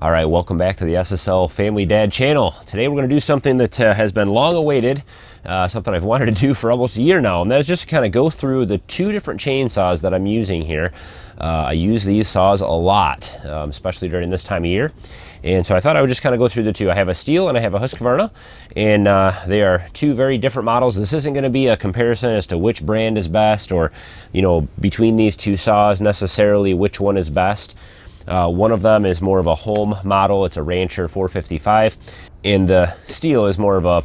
All right, welcome back to the SSL Family Dad channel. Today we're going to do something that has been long awaited, something I've wanted to do for almost a year now, and that is just to kind of go through the two different chainsaws that I'm using here. I use these saws a lot, especially during this time of year, and so I thought I would just kind of go through the two. I have a Stihl and I have a Husqvarna, and they are two very different models. This isn't going to be a comparison as to which brand is best, or between these two saws necessarily which one is best. One of them is more of a home model. It's a Rancher 455, and the Stihl is more of a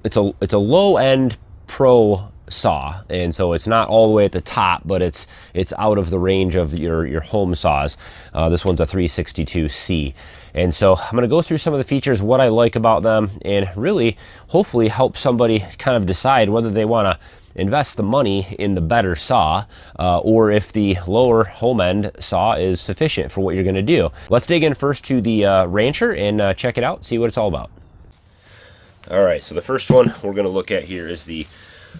it's a low end pro saw, and so it's not all the way at the top, but it's out of the range of your home saws. This one's a 362c, and so I'm going to go through some of the features, what I like about them, and really hopefully help somebody kind of decide whether they want to invest the money in the better saw, or if the lower home end saw is sufficient for what you're going to do. Let's dig in first to the Rancher and check it out, see what it's all about. All right, so the first one we're going to look at here is the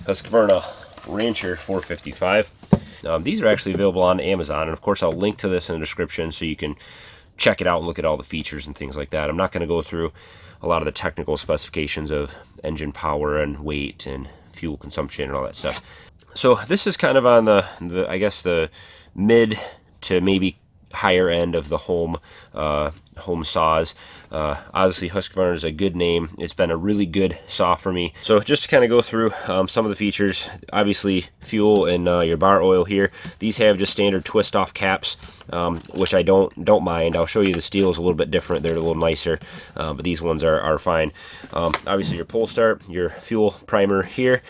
Husqvarna Rancher 455. These are actually available on Amazon, and of course I'll link to this in the description so you can check it out and look at all the features and things like that. I'm not going to go through a lot of the technical specifications of engine power and weight and fuel consumption and all that stuff. So this is kind of on the I guess the mid to maybe higher end of the home saws. Obviously Husqvarna is a good name. It's been a really good saw for me. So just to kind of go through some of the features, obviously fuel and your bar oil here. These have just standard twist off caps, which I don't mind. I'll show you the Stihl is a little bit different. They're a little nicer, but these ones are fine. Obviously your pull start, your fuel primer here,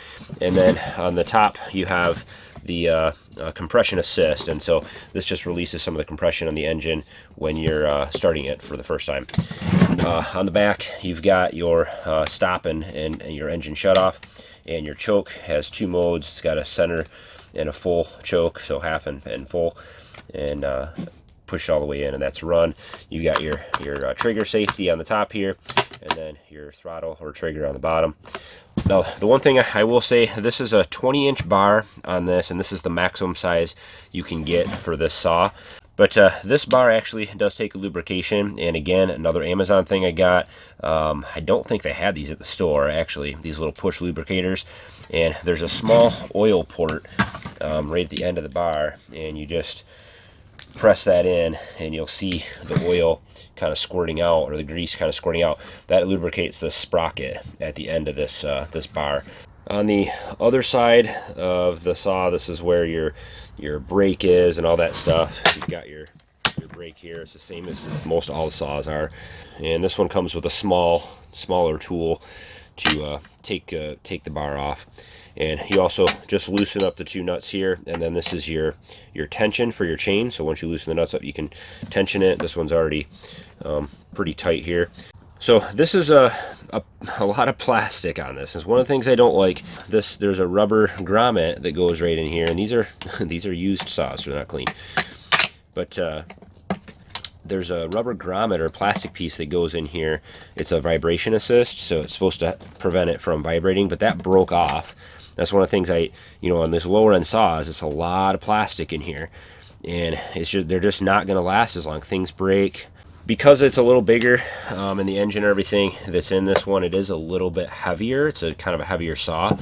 and then on the top you have the compression assist, and so this just releases some of the compression on the engine when you're starting it for the first time. On the back you've got your stop and your engine shut off, and your choke has two modes. It's got a center and a full choke, so half and full, and push all the way in, and that's run. You got your trigger safety on the top here, and then your throttle or trigger on the bottom. Now, the one thing I will say, this is a 20-inch bar on this, and this is the maximum size you can get for this saw. But this bar actually does take a lubrication, and again, another Amazon thing I got. I don't think they had these at the store, actually, these little push lubricators. And there's a small oil port right at the end of the bar, and you just press that in, and you'll see the oil kind of squirting out, or the grease kind of squirting out. That lubricates the sprocket at the end of this this bar. On the other side of the saw, this is where your brake is and all that stuff. You've got your brake here. It's the same as most all the saws are, and this one comes with a smaller tool to take the bar off. And you also just loosen up the two nuts here, and then this is your tension for your chain. So once you loosen the nuts up, you can tension it. This one's already pretty tight here. So this is a lot of plastic on this. It's one of the things I don't like. There's a rubber grommet that goes right in here, and these are used saws, so they're not clean. But there's a rubber grommet or plastic piece that goes in here. It's a vibration assist, so it's supposed to prevent it from vibrating, but that broke off. That's one of the things on this lower end saws, it's a lot of plastic in here, and they're just not going to last as long. Things break. Because it's a little bigger, and the engine and everything that's in this one, it is a little bit heavier. It's a kind of a heavier saw,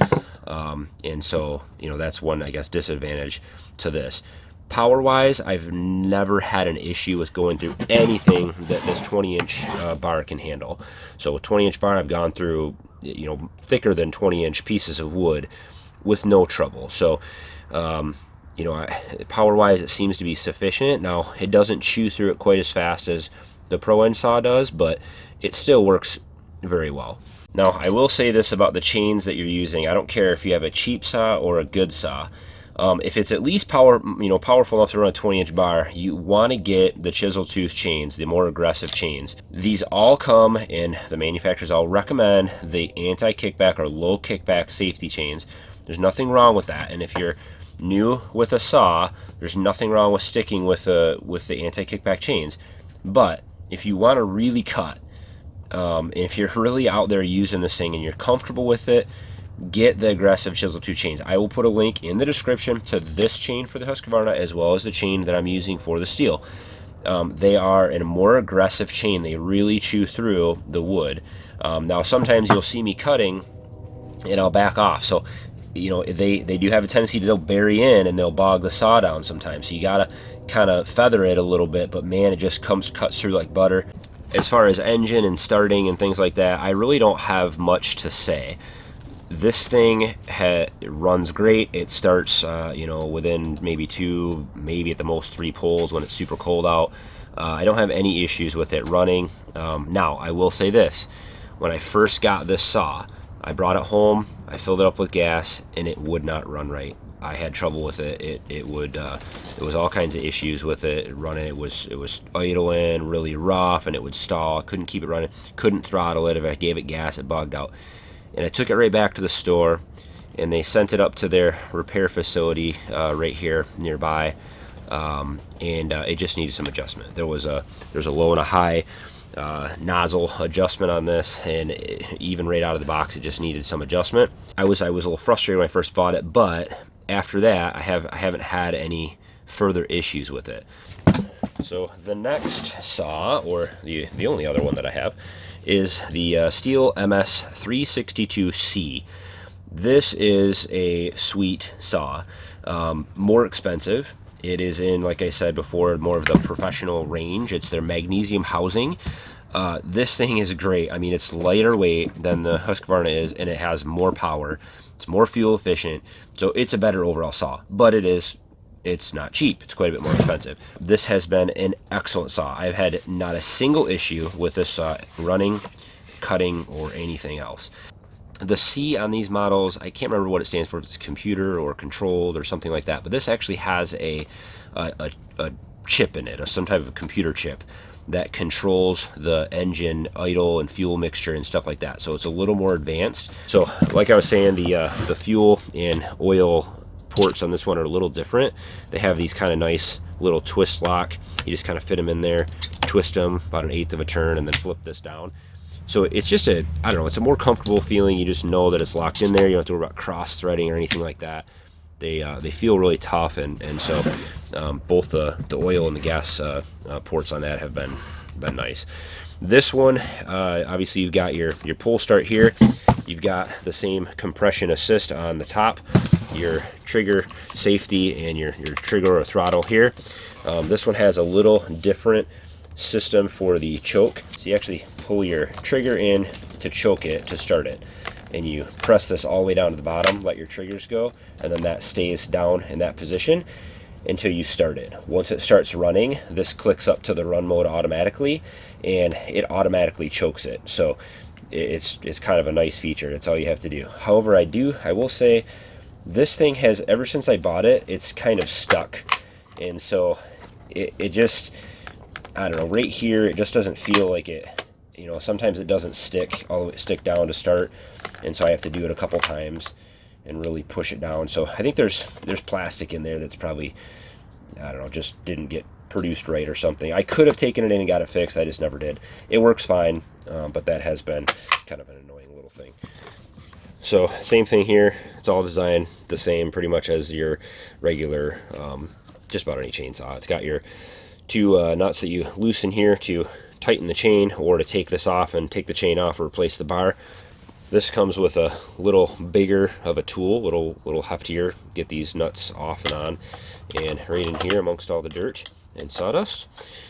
and so that's one, I guess, disadvantage to this. Power wise, I've never had an issue with going through anything that this 20-inch bar can handle. So a 20-inch bar, I've gone through thicker than 20-inch pieces of wood with no trouble. So power wise, it seems to be sufficient. Now, it doesn't chew through it quite as fast as the Pro End saw does, but it still works very well. Now, I will say this about the chains that you're using. I don't care if you have a cheap saw or a good saw. If it's at least powerful enough to run a 20-inch bar, you want to get the chisel tooth chains, the more aggressive chains. These all come, and the manufacturers all recommend the anti-kickback or low kickback safety chains. There's nothing wrong with that, and if you're new with a saw, there's nothing wrong with sticking with the anti-kickback chains. But if you want to really cut, and if you're really out there using this thing and you're comfortable with it, get the aggressive chisel tooth chains. I will put a link in the description to this chain for the Husqvarna as well as the chain that I'm using for the Stihl. they are a more aggressive chain. They really chew through the wood. Now sometimes you'll see me cutting and I'll back off. So, you know, they do have a tendency to, they'll bury in and they'll bog the saw down sometimes. So you gotta kind of feather it a little bit, but man, it just cuts through like butter. As far as engine and starting and things like that, I really don't have much to say. This thing it runs great. It starts, you know, within maybe 2, maybe at the most 3 pulls when it's super cold out. I don't have any issues with it running. Now, I will say this. When I first got this saw, I brought it home, I filled it up with gas, and it would not run right. I had trouble with it. It was all kinds of issues with it running. It was idling, really rough, and it would stall. I couldn't keep it running. Couldn't throttle it. If I gave it gas, it bugged out. And I took it right back to the store, and they sent it up to their repair facility right here nearby, and it just needed some adjustment. There's a low and a high nozzle adjustment on this, and even right out of the box, it just needed some adjustment. I was a little frustrated when I first bought it, but after that, I haven't had any further issues with it. So the next saw, or the only other one that I have, is the Stihl MS362c. This is a sweet saw, more expensive. It is in, like I said before, more of the professional range. It's their magnesium housing. This thing is great. I mean, it's lighter weight than the Husqvarna is, and it has more power. It's more fuel efficient, so it's a better overall saw. But it's not cheap. It's quite a bit more expensive. This has been an excellent saw. I've had not a single issue with this saw running, cutting, or anything else. The C on these models, I can't remember what it stands for, if it's computer or controlled or something like that, but this actually has a chip in it, some type of computer chip that controls the engine idle and fuel mixture and stuff like that. So it's a little more advanced. So like I was saying, the fuel and oil ports on this one are a little different. They have these kind of nice little twist lock. You just kind of fit them in there, twist them about 1/8 of a turn, and then flip this down. So it's just I don't know, it's a more comfortable feeling. You just know that it's locked in there. You don't have to worry about cross threading or anything like that. They feel really tough, and so both the oil and the gas ports on that have been nice. This one, obviously you've got your pull start here. You've got the same compression assist on the top, your trigger safety, and your trigger or throttle here. This one has a little different system for the choke. So you actually pull your trigger in to choke it, to start it, and you press this all the way down to the bottom, let your triggers go, and then that stays down in that position until you start it. Once it starts running, this clicks up to the run mode automatically, and it automatically chokes it. So it's kind of a nice feature. That's all you have to do. However, I will say this thing has, ever since I bought it, it's kind of stuck, and so it just, I don't know, right here it just doesn't feel like it, you know, sometimes it doesn't stick down to start, and so I have to do it a couple times and really push it down. So I think there's plastic in there that's probably, I don't know, just didn't get produced right or something. I could have taken it in and got it fixed. I just never did. It works fine, but that has been kind of an annoying little thing. So same thing here. It's all designed the same pretty much as your regular, just about any chainsaw. It's got your 2 nuts that you loosen here to tighten the chain, or to take this off and take the chain off or replace the bar. This comes with a little bigger of a tool, little heftier. Get these nuts off and on, and right in here amongst all the dirt and sawdust,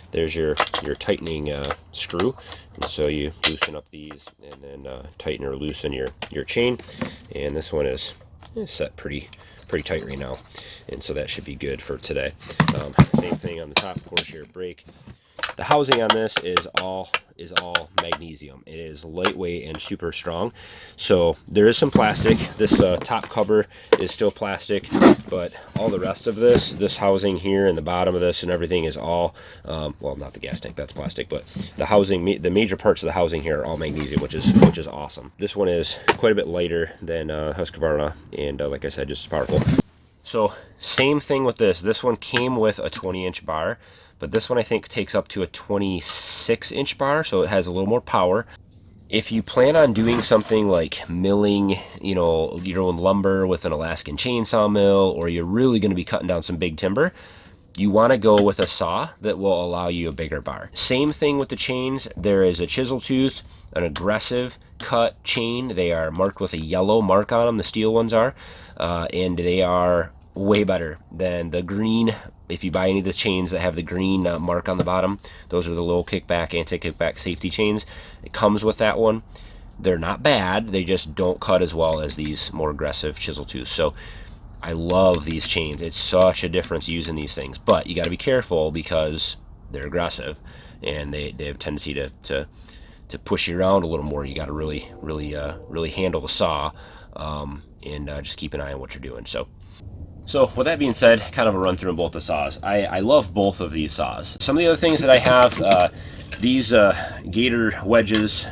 there's your tightening screw, and so you loosen up these and then tighten or loosen your chain. And this one is set pretty tight right now, and so that should be good for today. Same thing on the top, of course, your brake. The housing on this is all magnesium. It is lightweight and super strong. So there is some plastic. This top cover is still plastic, but all the rest of this housing here and the bottom of this and everything is all, well, not the gas tank, that's plastic, but the housing, the major parts of the housing here are all magnesium, which is awesome. This one is quite a bit lighter than Husqvarna, and like I said, just as powerful. So same thing with this. This one came with a 20-inch bar, but this one I think takes up to a 26-inch bar, so it has a little more power. If you plan on doing something like milling, you know, your own lumber with an Alaskan chainsaw mill, or you're really going to be cutting down some big timber, you want to go with a saw that will allow you a bigger bar. Same thing with the chains. There is a chisel tooth, an aggressive cut chain. They are marked with a yellow mark on them, the Stihl ones are, and they are way better than the green. If you buy any of the chains that have the green mark on the bottom, those are the low kickback, anti-kickback safety chains. It comes with that one. They're not bad, they just don't cut as well as these more aggressive chisel tooths. So I love these chains. It's such a difference using these things, but you got to be careful because they're aggressive and they have a tendency to push you around a little more. You got to really handle the saw, and just keep an eye on what you're doing. So with that being said, kind of a run through on both the saws. I love both of these saws. Some of the other things that I have, these gator wedges,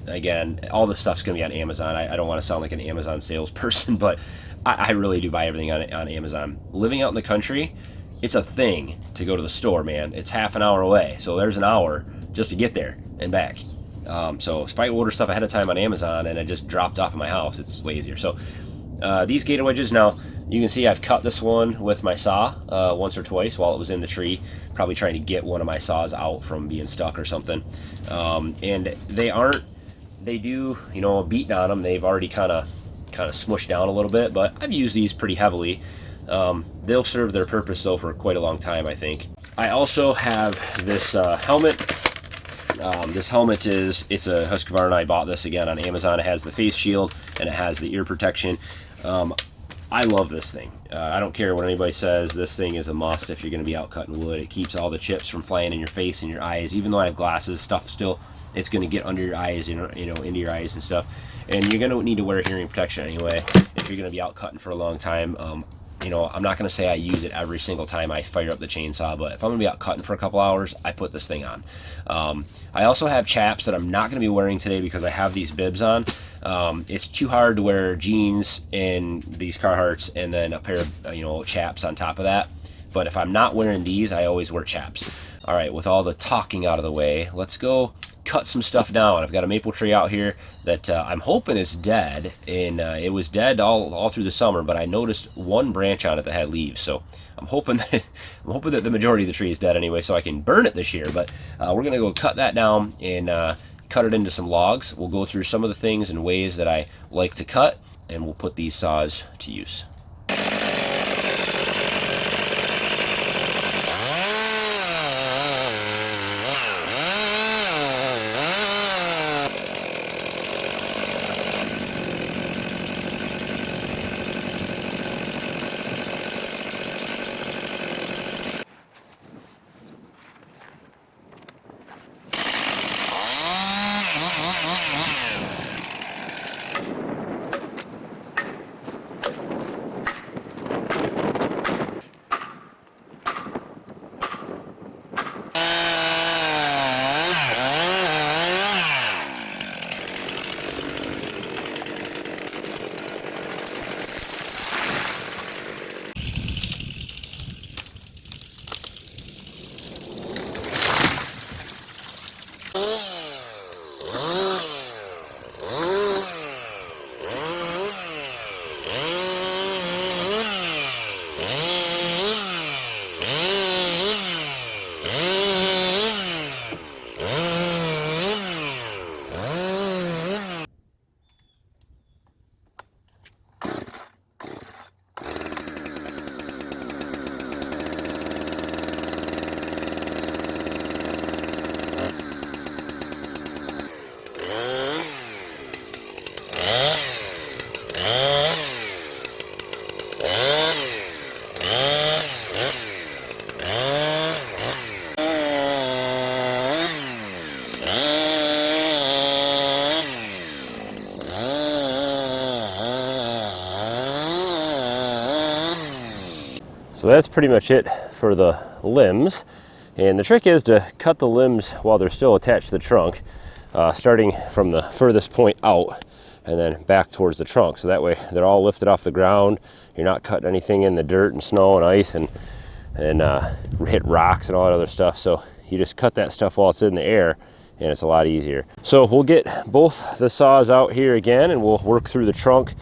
again, all this stuff's going to be on Amazon. I don't want to sound like an Amazon salesperson, but I really do buy everything on Amazon. Living out in the country, it's a thing to go to the store, man. It's half an hour away, so there's an hour just to get there and back. So if I order stuff ahead of time on Amazon and it just dropped off at my house, it's way easier. So these gator wedges, now you can see I've cut this one with my saw once or twice while it was in the tree, probably trying to get one of my saws out from being stuck or something. And they do, you know, beating on them, they've already kind of smushed down a little bit, but I've used these pretty heavily. They'll serve their purpose though for quite a long time, I think. I also have this helmet. This helmet it's a Husqvarna. I bought this again on Amazon. It has the face shield and it has the ear protection. I love this thing. I don't care what anybody says. This thing is a must if you're going to be out cutting wood. It keeps all the chips from flying in your face and your eyes. Even though I have glasses, stuff still, it's going to get under your eyes, you know, into your eyes and stuff. And you're going to need to wear hearing protection anyway if you're going to be out cutting for a long time. You know, I'm not going to say I use it every single time I fire up the chainsaw, but if I'm going to be out cutting for a couple hours, I put this thing on. I also have chaps that I'm not going to be wearing today because I have these bibs on. It's too hard to wear jeans in these Carhartts and then a pair of, you know, chaps on top of that. But if I'm not wearing these, I always wear chaps. All right, with all the talking out of the way, let's go cut some stuff down. I've got a maple tree out here that I'm hoping is dead, and it was dead all through the summer, but I noticed one branch on it that had leaves, so I'm hoping that the majority of the tree is dead anyway, so I can burn it this year. But we're gonna go cut that down and cut it into some logs. We'll go through some of the things and ways that I like to cut, and we'll put these saws to use. So that's pretty much it for the limbs. And the trick is to cut the limbs while they're still attached to the trunk, starting from the furthest point out and then back towards the trunk. So that way they're all lifted off the ground. You're not cutting anything in the dirt and snow and ice and hit rocks and all that other stuff. So you just cut that stuff while it's in the air, and it's a lot easier. So we'll get both the saws out here again and we'll work through the trunk.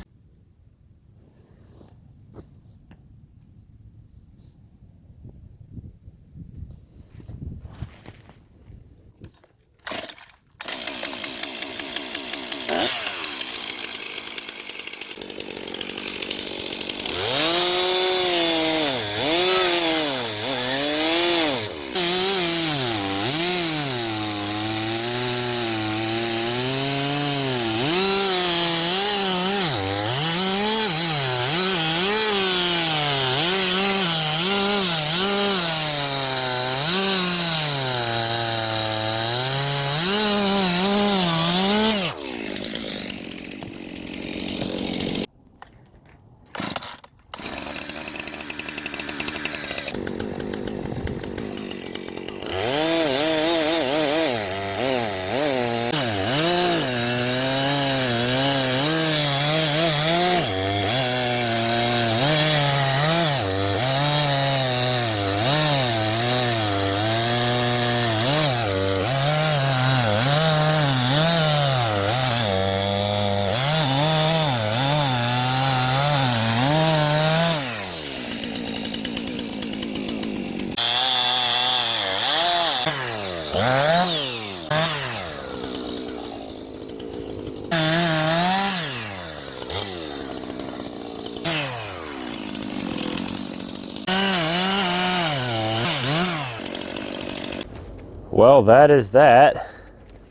Well, that is that.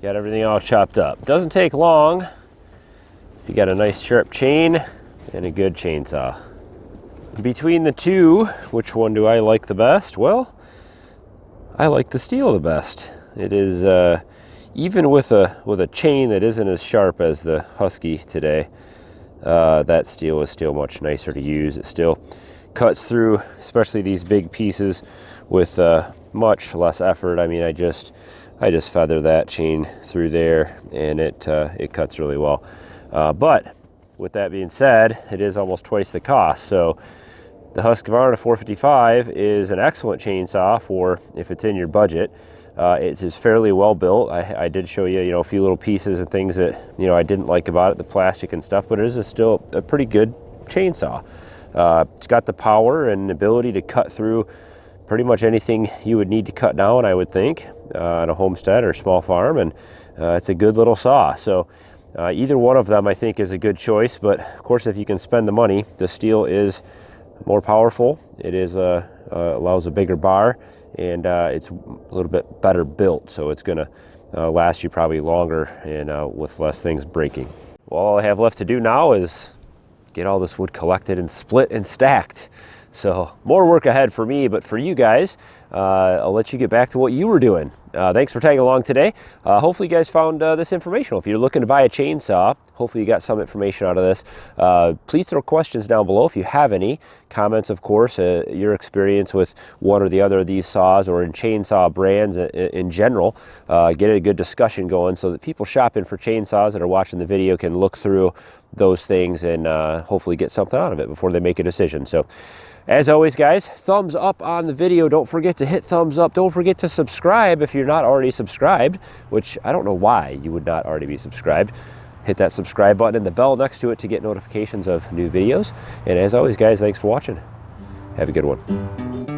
Got everything all chopped up. Doesn't take long if you got a nice sharp chain and a good chainsaw. Between the two, which one do I like the best? Well, I like the Stihl the best. It is even with a chain that isn't as sharp as the Husky today. That Stihl is still much nicer to use. It still cuts through, especially these big pieces, with much less effort. I mean, I just feather that chain through there, and it cuts really well. But with that being said, it is almost twice the cost. So the Husqvarna 455 is an excellent chainsaw for if it's in your budget. It is fairly well built. I did show you, a few little pieces and things that, I didn't like about it, the plastic and stuff, but it is still a pretty good chainsaw. It's got the power and ability to cut through pretty much anything you would need to cut down, I would think, on a homestead or small farm, and it's a good little saw. So either one of them, I think, is a good choice, but of course, if you can spend the money, the Stihl is more powerful. It is allows a bigger bar, and it's a little bit better built, so it's gonna last you probably longer and with less things breaking. Well, all I have left to do now is get all this wood collected and split and stacked. So more work ahead for me, but for you guys, I'll let you get back to what you were doing. Thanks for tagging along today. Hopefully you guys found this informational. If you're looking to buy a chainsaw, hopefully you got some information out of this. Please throw questions down below if you have any. Comments, of course, your experience with one or the other of these saws or in chainsaw brands in general. Get a good discussion going so that people shopping for chainsaws that are watching the video can look through those things and hopefully get something out of it before they make a decision. So as always, guys, thumbs up on the video. Don't forget to hit thumbs up. Don't forget to subscribe if you're not already subscribed, which I don't know why you would not already be subscribed. Hit that subscribe button and the bell next to it to get notifications of new videos. And as always, guys, thanks for watching. Have a good one.